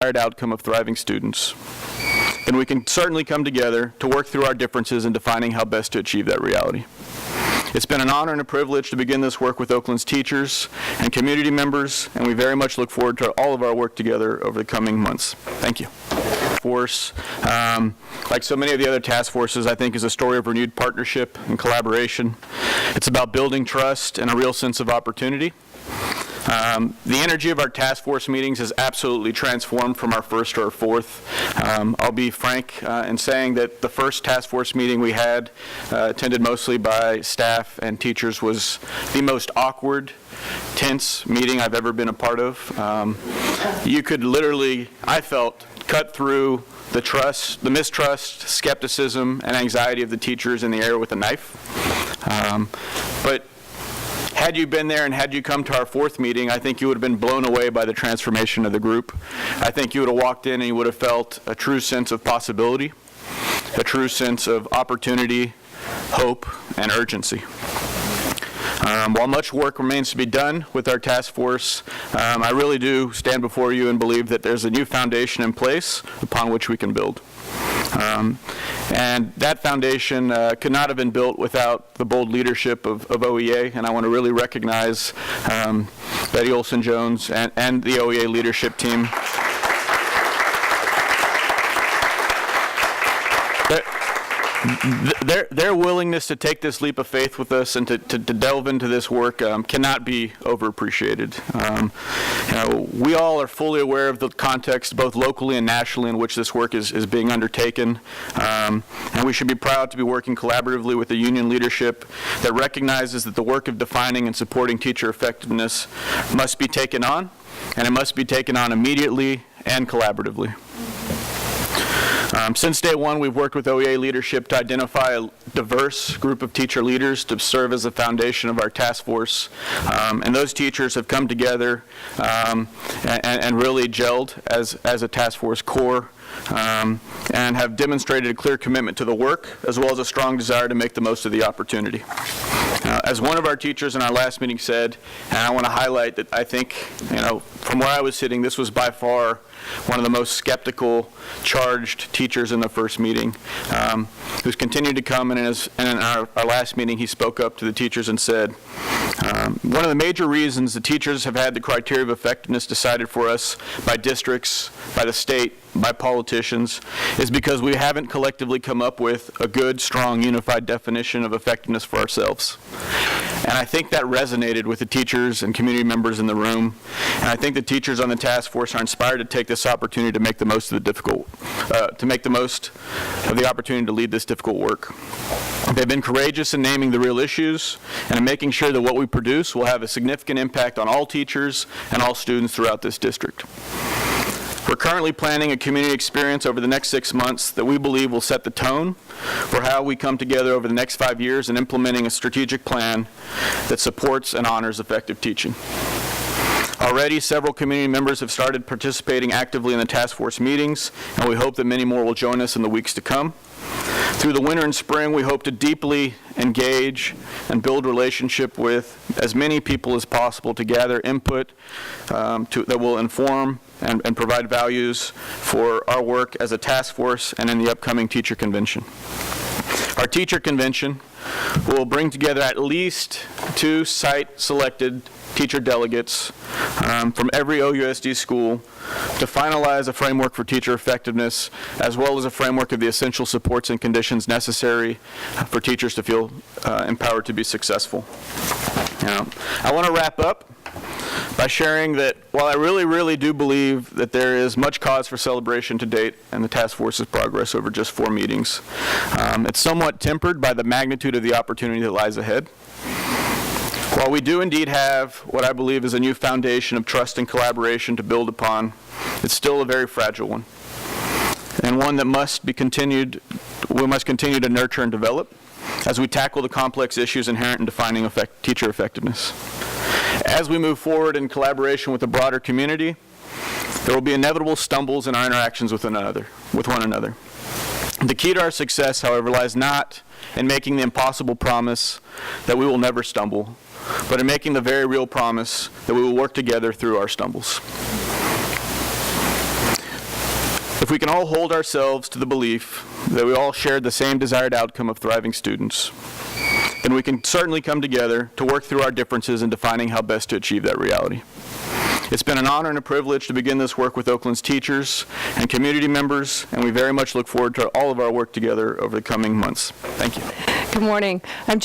desired outcome of thriving students, then we can certainly come together to work through our differences in defining how best to achieve that reality. It's been an honor and a privilege to begin this work with Oakland's teachers and community members, and we very much look forward to all of our work together over the coming months. Thank you. Force, like so many of the other task forces, I think is a story of renewed partnership and collaboration. It's about building trust and a real sense of opportunity. The energy of our task force meetings has absolutely transformed from our first to our fourth. I'll be frank in saying that the first task force meeting we had, attended mostly by staff and teachers, was the most awkward, tense meeting I've ever been a part of. You could literally, I felt, cut through the mistrust, skepticism, and anxiety of the teachers in the air with a knife. But had you been there and had you come to our fourth meeting, I think you would have been blown away by the transformation of the group. I think you would have walked in and you would have felt a true sense of possibility, a true sense of opportunity, hope, and urgency. While much work remains to be done with our task force, I really do stand before you and believe that there's a new foundation in place upon which we can build. And that foundation could not have been built without the bold leadership of OEA, and I want to really recognize Betty Olson-Jones and the OEA leadership team. Their willingness to take this leap of faith with us and to delve into this work cannot be overappreciated. We all are fully aware of the context, both locally and nationally, in which this work is being undertaken. And we should be proud to be working collaboratively with the union leadership that recognizes that the work of defining and supporting teacher effectiveness must be taken on, and it must be taken on immediately and collaboratively. Since day one, we've worked with OEA leadership to identify a diverse group of teacher leaders to serve as the foundation of our task force. And those teachers have come together and really gelled as a task force core, and have demonstrated a clear commitment to the work, as well as a strong desire to make the most of the opportunity. As one of our teachers in our last meeting said, and I want to highlight that I think, from where I was sitting, this was by far one of the most skeptical, charged teachers in the first meeting, who's continued to come, and in our last meeting he spoke up to the teachers and said, one of the major reasons the teachers have had the criteria of effectiveness decided for us by districts, by the state, by politicians, is because we haven't collectively come up with a good, strong, unified definition of effectiveness for ourselves. And I think that resonated with the teachers and community members in the room. And I think the teachers on the task force are inspired to take this opportunity to make the most of the opportunity to lead this difficult work. They've been courageous in naming the real issues and in making sure that what we produce will have a significant impact on all teachers and all students throughout this district. We're currently planning a community experience over the next 6 months that we believe will set the tone for how we come together over the next 5 years in implementing a strategic plan that supports and honors effective teaching. Already, several community members have started participating actively in the task force meetings, and we hope that many more will join us in the weeks to come. Through the winter and spring, we hope to deeply engage and build relationship with as many people as possible to gather input that will inform and provide values for our work as a task force and in the upcoming teacher convention. Our teacher convention will bring together at least 2 site-selected teacher delegates from every OUSD school to finalize a framework for teacher effectiveness, as well as a framework of the essential supports and conditions necessary for teachers to feel empowered to be successful. I want to wrap up by sharing that while I really do believe that there is much cause for celebration to date and the task force's progress over just 4 meetings, it's somewhat tempered by the magnitude of the opportunity that lies ahead. While we do indeed have what I believe is a new foundation of trust and collaboration to build upon, it's still a very fragile one, and one that we must continue to nurture and develop as we tackle the complex issues inherent in defining teacher effectiveness. As we move forward in collaboration with the broader community, there will be inevitable stumbles in our interactions with one another. The key to our success, however, lies not in making the impossible promise that we will never stumble, but in making the very real promise that we will work together through our stumbles. If we can all hold ourselves to the belief that we all share the same desired outcome of thriving students, then we can certainly come together to work through our differences in defining how best to achieve that reality. It's been an honor and a privilege to begin this work with Oakland's teachers and community members, and we very much look forward to all of our work together over the coming months. Thank you. Good morning. I'm